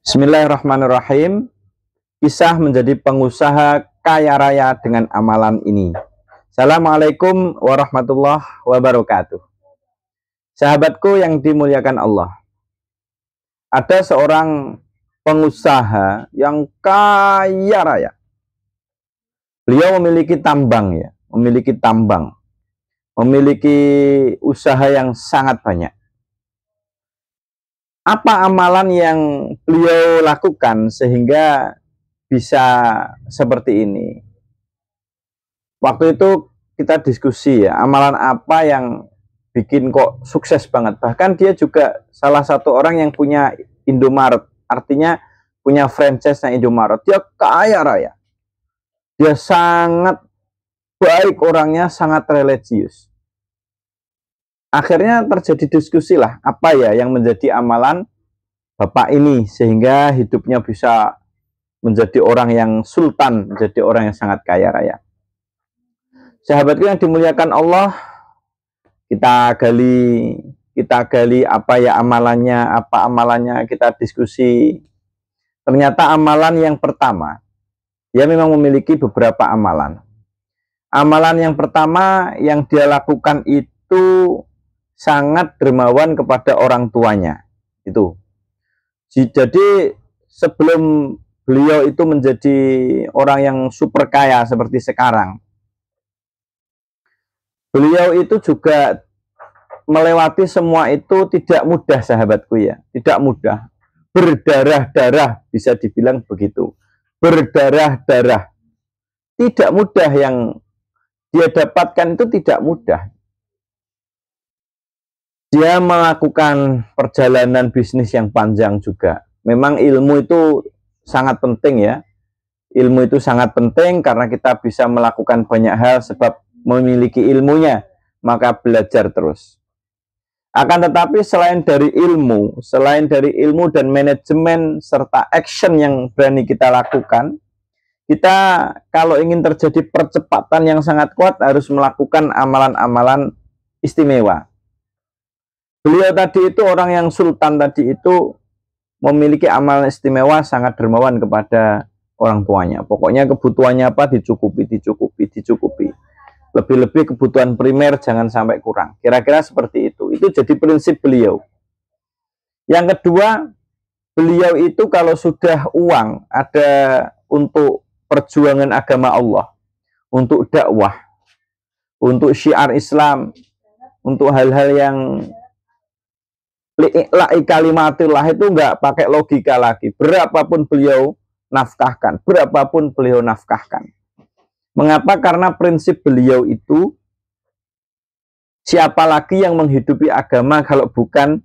Bismillahirrahmanirrahim. Kisah menjadi pengusaha kaya raya dengan amalan ini. Assalamualaikum warahmatullahi wabarakatuh. Sahabatku yang dimuliakan Allah. Ada seorang pengusaha yang kaya raya. Beliau memiliki tambang ya, memiliki usaha yang sangat banyak. Apa amalan yang beliau lakukan sehingga bisa seperti ini? Waktu itu kita diskusi ya, amalan apa yang bikin kok sukses banget. Bahkan dia juga salah satu orang yang punya Indomaret, artinya punya franchise-nya Indomaret. Dia kaya raya. Dia sangat baik orangnya, sangat religius. Akhirnya terjadi diskusi lah, apa ya yang menjadi amalan bapak ini sehingga hidupnya bisa menjadi orang yang sultan, menjadi orang yang sangat kaya raya. Sahabatku yang dimuliakan Allah, kita gali apa ya amalannya, kita diskusi. Ternyata amalan yang pertama, dia memang memiliki beberapa amalan. Amalan yang pertama yang dia lakukan itu sangat dermawan kepada orang tuanya. Itu. Jadi sebelum beliau itu menjadi orang yang super kaya seperti sekarang, beliau itu juga melewati semua itu tidak mudah, sahabatku ya, tidak mudah. Berdarah-darah, bisa dibilang begitu. Berdarah-darah. Tidak mudah yang dia dapatkan, itu tidak mudah. Dia melakukan perjalanan bisnis yang panjang juga. Memang ilmu itu sangat penting ya. Ilmu itu sangat penting karena kita bisa melakukan banyak hal sebab memiliki ilmunya, maka belajar terus. Akan tetapi selain dari ilmu dan manajemen serta action yang berani kita lakukan, kita kalau ingin terjadi percepatan yang sangat kuat harus melakukan amalan-amalan istimewa. Beliau tadi itu orang yang sultan tadi itu memiliki amalan istimewa, sangat dermawan kepada orang tuanya. Pokoknya kebutuhannya apa dicukupi. Lebih-lebih kebutuhan primer jangan sampai kurang. Kira-kira seperti itu. Itu jadi prinsip beliau. Yang kedua, beliau itu kalau sudah uang ada untuk perjuangan agama Allah, untuk dakwah, untuk syiar Islam, untuk hal-hal yang li'i'la'i kalimatillah itu enggak pakai logika lagi. Berapapun beliau nafkahkan. Mengapa? Karena prinsip beliau itu, siapa lagi yang menghidupi agama kalau bukan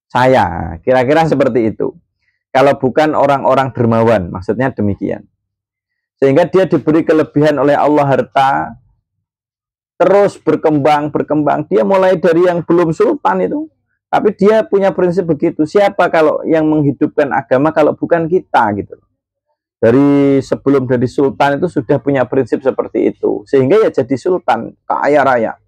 saya? Kira-kira seperti itu. Kalau bukan orang-orang dermawan, maksudnya demikian. Sehingga dia diberi kelebihan oleh Allah harta, terus berkembang. Dia mulai dari yang belum sultan itu. Tapi dia punya prinsip begitu. Siapa kalau yang menghidupkan agama kalau bukan kita gitu. Dari sebelum jadi sultan itu sudah punya prinsip seperti itu. Sehingga ya jadi sultan, kaya raya.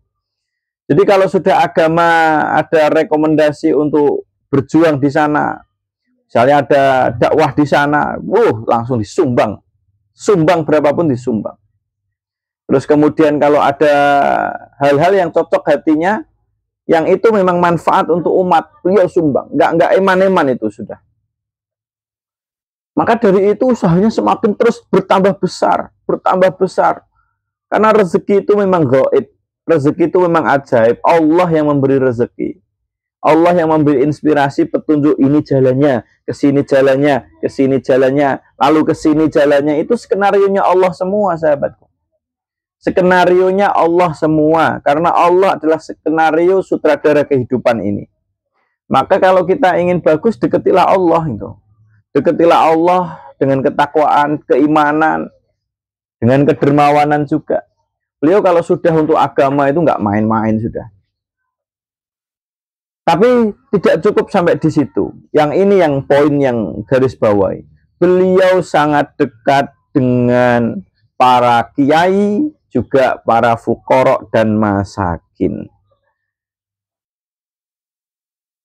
Jadi kalau sudah agama ada rekomendasi untuk berjuang di sana, misalnya ada dakwah di sana, langsung disumbang. Sumbang berapapun disumbang. Terus kemudian kalau ada hal-hal yang cocok hatinya, yang itu memang manfaat untuk umat, beliau sumbang. Enggak eman-eman itu sudah. Maka dari itu usahanya semakin terus bertambah besar. Karena rezeki itu memang gaib. Rezeki itu memang ajaib. Allah yang memberi rezeki. Allah yang memberi inspirasi, petunjuk, ini jalannya, kesini jalannya, lalu kesini jalannya. Itu skenarionya Allah semua, sahabatku. Skenarionya Allah semua, karena Allah adalah skenario sutradara kehidupan ini. Maka kalau kita ingin bagus, deketilah Allah itu. Deketilah Allah dengan ketakwaan, keimanan, dengan kedermawanan juga. Beliau kalau sudah untuk agama itu nggak main-main sudah. Tapi tidak cukup sampai di situ. Yang ini yang poin yang garis bawahi. Beliau sangat dekat dengan para kiai, juga para fuqara dan masakin.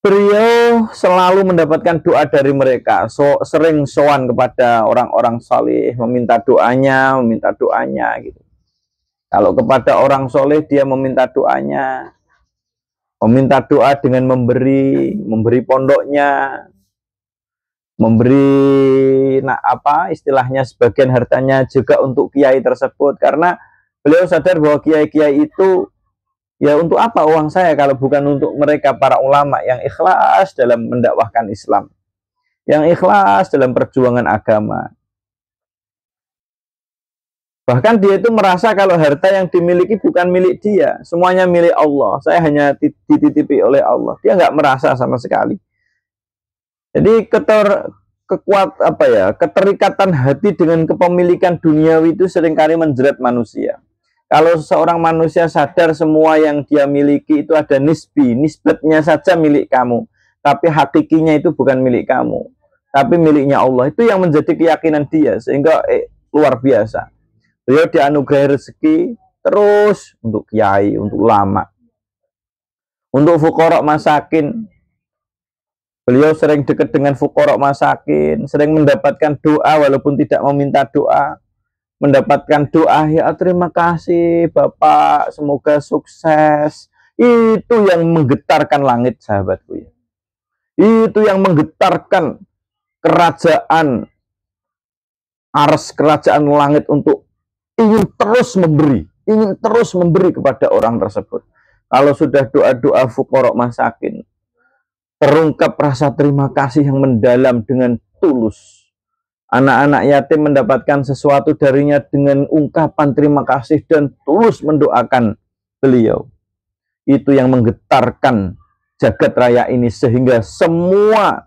Beliau selalu mendapatkan doa dari mereka, sering sowan kepada orang-orang saleh, meminta doanya gitu. Kalau kepada orang soleh dia meminta doanya, meminta doa dengan memberi pondoknya, memberi istilahnya sebagian hartanya juga untuk kiai tersebut, karena beliau sadar bahwa kiai-kiai itu ya untuk apa uang saya kalau bukan untuk mereka para ulama yang ikhlas dalam mendakwahkan Islam, yang ikhlas dalam perjuangan agama. Bahkan dia itu merasa kalau harta yang dimiliki bukan milik dia, semuanya milik Allah. Saya hanya dititipi oleh Allah. Dia nggak merasa sama sekali. Jadi keterikatan hati dengan kepemilikan duniawi itu seringkali menjerat manusia. Kalau seorang manusia sadar semua yang dia miliki itu ada nisbatnya saja milik kamu, tapi hakikinya itu bukan milik kamu, tapi miliknya Allah. Itu yang menjadi keyakinan dia, sehingga luar biasa. Beliau dianugerahi rezeki terus untuk kiai, untuk ulama, untuk fuqara masakin. Beliau sering dekat dengan fuqara masakin, sering mendapatkan doa walaupun tidak meminta doa. Mendapatkan doa, ya terima kasih Bapak, semoga sukses. Itu yang menggetarkan langit, sahabatku ya. Itu yang menggetarkan kerajaan langit untuk ingin terus memberi kepada orang tersebut. Kalau sudah doa-doa fuqara masakin, terungkap rasa terima kasih yang mendalam dengan tulus. Anak-anak yatim mendapatkan sesuatu darinya dengan ungkapan terima kasih dan tulus mendoakan beliau. Itu yang menggetarkan jagat raya ini, sehingga semua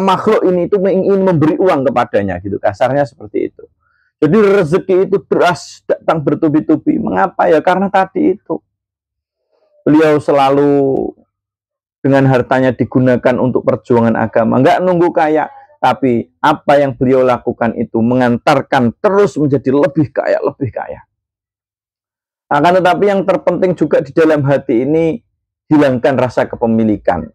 makhluk ini itu ingin memberi uang kepadanya, gitu. Kasarnya seperti itu. Jadi rezeki itu deras datang bertubi-tubi. Mengapa ya? Karena tadi itu beliau selalu dengan hartanya digunakan untuk perjuangan agama, nggak nunggu kaya. Tapi apa yang beliau lakukan itu mengantarkan terus menjadi lebih kaya. Akan tetapi yang terpenting juga di dalam hati ini, hilangkan rasa kepemilikan.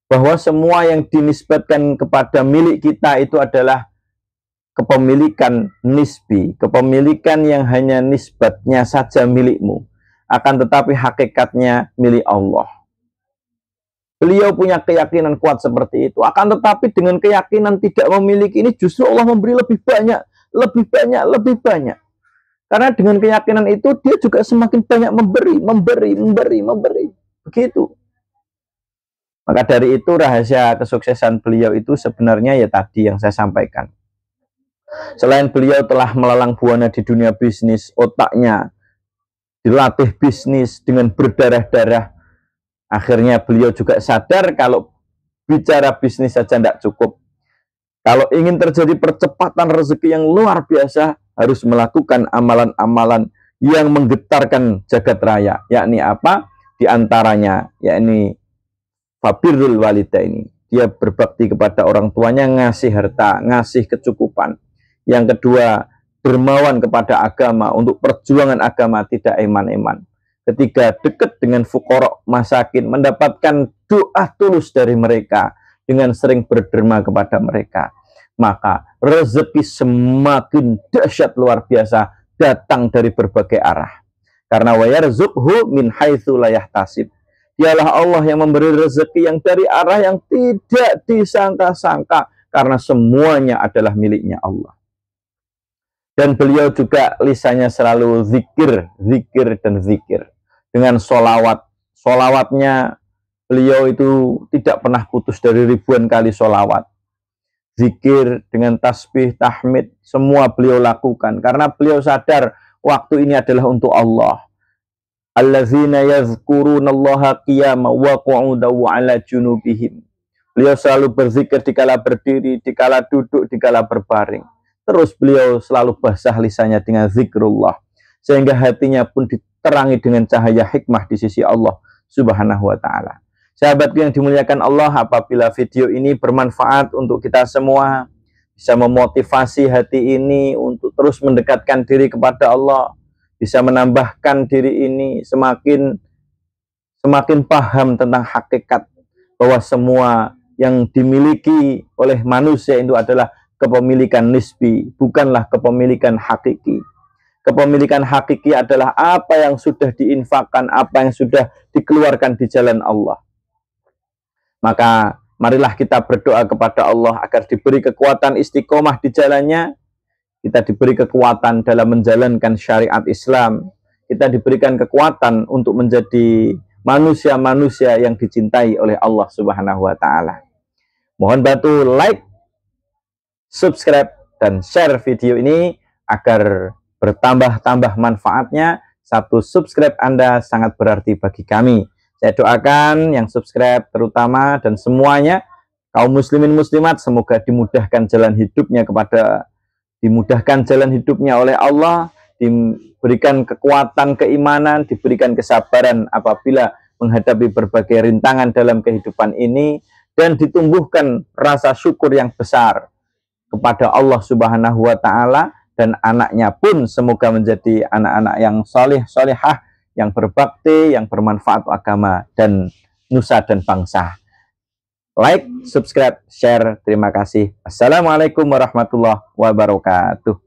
Bahwa semua yang dinisbatkan kepada milik kita itu adalah kepemilikan nisbi, kepemilikan yang hanya nisbatnya saja milikmu. Akan tetapi hakikatnya milik Allah. Beliau punya keyakinan kuat seperti itu. Akan tetapi dengan keyakinan tidak memiliki ini, justru Allah memberi lebih banyak. Karena dengan keyakinan itu, dia juga semakin banyak memberi. Begitu. Maka dari itu rahasia kesuksesan beliau itu sebenarnya ya tadi yang saya sampaikan. Selain beliau telah melalang buana di dunia bisnis, otaknya dilatih bisnis dengan berdarah-darah. Akhirnya beliau juga sadar kalau bicara bisnis saja tidak cukup. Kalau ingin terjadi percepatan rezeki yang luar biasa, harus melakukan amalan-amalan yang menggetarkan jagat raya. Yakni apa? Di antaranya, yakni fabirrul walidaini. Dia berbakti kepada orang tuanya, ngasih harta, ngasih kecukupan. Yang kedua, dermawan kepada agama, untuk perjuangan agama, tidak eman-eman. Ketiga, dekat dengan fuqara masakin, mendapatkan doa tulus dari mereka dengan sering berderma kepada mereka. Maka rezeki semakin dahsyat luar biasa datang dari berbagai arah. Karena wa yarzuqhu min haitsu la yahtasib. Dialah Allah yang memberi rezeki yang dari arah yang tidak disangka-sangka, karena semuanya adalah miliknya Allah. Dan beliau juga lisannya selalu zikir. Dengan solawatnya beliau itu tidak pernah putus dari ribuan kali solawat. Zikir dengan tasbih, tahmid, semua beliau lakukan. Karena beliau sadar waktu ini adalah untuk Allah. Allazina yazkurunallaha qiyama wa qu'udan wa ala junubihim. Beliau selalu berzikir dikala berdiri, dikala duduk, dikala berbaring. Terus beliau selalu basah lisannya dengan zikrullah. Sehingga hatinya pun diterangi dengan cahaya hikmah di sisi Allah Subhanahu wa ta'ala. Sahabatku yang dimuliakan Allah, apabila video ini bermanfaat untuk kita semua, bisa memotivasi hati ini untuk terus mendekatkan diri kepada Allah, bisa menambahkan diri ini semakin paham tentang hakikat bahwa semua yang dimiliki oleh manusia itu adalah kepemilikan nisbi, bukanlah kepemilikan hakiki. Kepemilikan hakiki adalah apa yang sudah diinfakkan, apa yang sudah dikeluarkan di jalan Allah. Maka marilah kita berdoa kepada Allah agar diberi kekuatan istiqomah di jalannya, kita diberi kekuatan dalam menjalankan syariat Islam, kita diberikan kekuatan untuk menjadi manusia-manusia yang dicintai oleh Allah Subhanahu wa Ta'ala. Mohon bantu like, subscribe, dan share video ini agar bertambah-tambah manfaatnya. Satu subscribe Anda sangat berarti bagi kami. Saya doakan yang subscribe terutama dan semuanya kaum muslimin muslimat semoga dimudahkan jalan hidupnya oleh Allah, diberikan kekuatan keimanan, diberikan kesabaran apabila menghadapi berbagai rintangan dalam kehidupan ini, dan ditumbuhkan rasa syukur yang besar kepada Allah Subhanahu wa Ta'ala, dan anaknya pun semoga menjadi anak-anak yang soleh, solehah, yang berbakti, yang bermanfaat agama dan nusa dan bangsa. Like, subscribe, share. Terima kasih. Assalamualaikum warahmatullahi wabarakatuh.